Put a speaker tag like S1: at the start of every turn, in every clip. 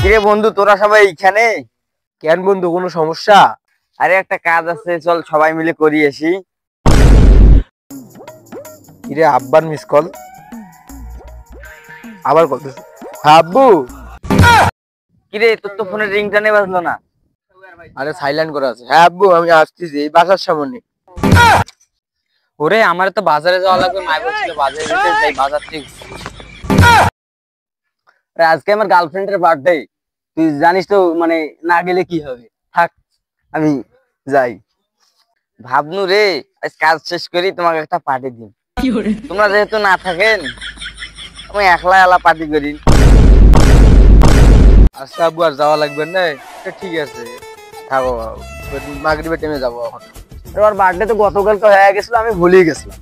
S1: কিরে বন্ধু, তোরা সবাই এইখানে
S2: কেন বন্ধু, কোনো সমস্যা?
S1: আরে একটা কাজ আছে, চল সবাই মিলে করি আসি।
S2: কিরে আব্বার মিস কল, আবার কল। আব্বু।
S1: কিরে তোর তো ফোনের রিংটানে বাজলো না।
S2: আরে সাইলেন্ট করা আছে। হ্যাঁ আব্বু, আমি আসতেছি, এই বাসার সামনে।
S3: ওরে আমার তো বাজারে যাওয়া লাগবে, মাই বলছিল বাজারে যেতে, যাই বাজার থেকে।
S1: আরে আজকে আমার গার্লফ্রেন্ডের বার্থডে, তুই জানিস তো, মানে না গেলে কি হবে। থাক আমি যাই। ভাবনু রে, আজ কাজ শেষ করি তোমাকে একটা পার্টি দিই। তোমরা যেহেতু না থাকেন, আমি একলা একলা পার্টি করি।
S2: আচ্ছা আব্বু, আর যাওয়া লাগবে না? ঠিক আছে, থাকো, মাগরিবের টাইমে যাবো এখন।
S1: তোমার বার্থডে তো গতকালকে হয়ে গেছিল, আমি ভুলেই গেছিলাম।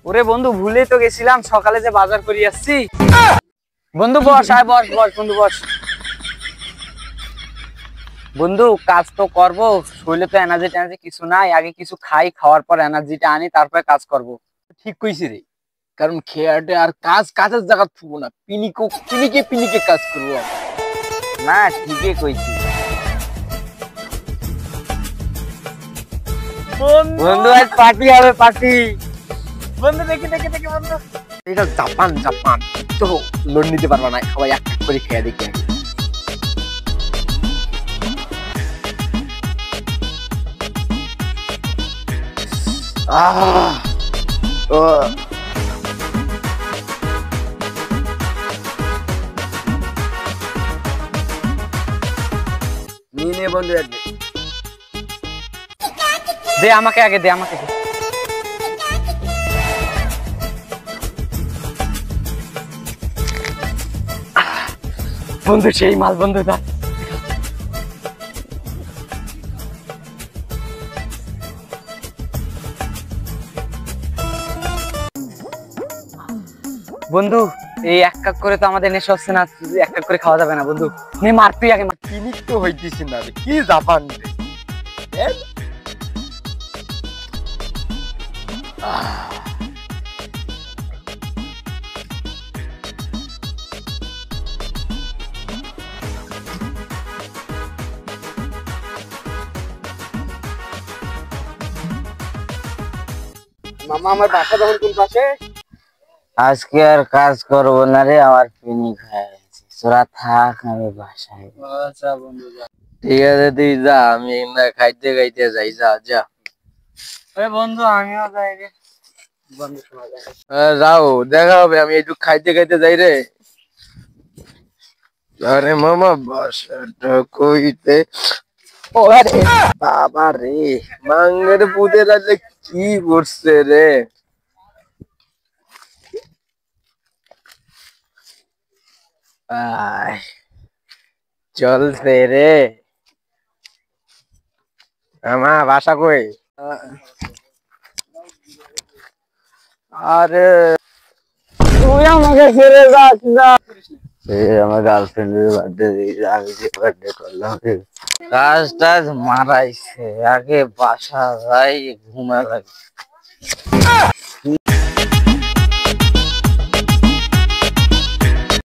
S3: ওরে বন্ধু, ভুলেই তো গেছিলাম, সকালে যে বাজার করে আসছি। বন্ধু বস, আয় বস বস বন্ধু বস। বন্ধু কাজ তো করবো, শরীরে তো এনার্জি টেনার্জি কিছু নাই, আগে কিছু খাই, খাওয়ার পর এনার্জিটা আনি, তারপরে কাজ করব।
S2: ঠিক কইছি রে, কারণ খেয়াটে আর কাজের জায়গা থাকবো না, পিনিকে কাজ করবো আমরা।
S1: না ঠিকই কইছি বন্ধু, আজ পার্টি হবে, পার্টি।
S3: বন্ধু দেখি দেখি দেখি বন্ধু,
S2: এটা জাপান তো লোন নিতে পারবা না, সবাই এক এক করে খেয়ে দেখি আগে। ও নিয়ে বন্ধু,
S3: দে আমাকে আগে, দে আমাকে দে। বন্ধু সেই মাল বন্ধু, দা বন্ধু, এই এক কাপ করে তো আমাদের নেশা হচ্ছে না, এক কাপ করে খাওয়া যাবে না বন্ধু। নে মার, তুই আগে মার।
S2: পিনিক তো হইতেছি না রে, কি জাপান রে। মামা, আমার বাসা যখন কোন পাশে?
S1: আজকে আর কাজ করবো না রে, আমার পিনিক হয়ে গেছে। তোরা থাক, আমি বাসায়।
S2: আচ্ছা বন্ধু, ঠিক আছে তুই যা, আমি না খাইতে খাইতে যাই। যা যা।
S3: ওরে বন্ধু আমিও যাই রে। বন্ধু শোনা যায়,
S2: যাও, দেখা হবে। আমি একটু খাইতে খাইতে যাই রে। আরে মামা, বাসাটা কইতে। ও আরে বাবা রে, মাঙ্গের পুতের আজকে কি করছে রে। আয় চলছে রে। আমা বাসা কই? আরে
S1: তুই আমাকে ছেড়ে যাস না। আমার গার্লফ্রেন্ডের বার্থডে, আমি যে বার্থডে করলাম, কাজ টাজ মারাইছে। আগে বাসা যাই, ঘুমা লাগে।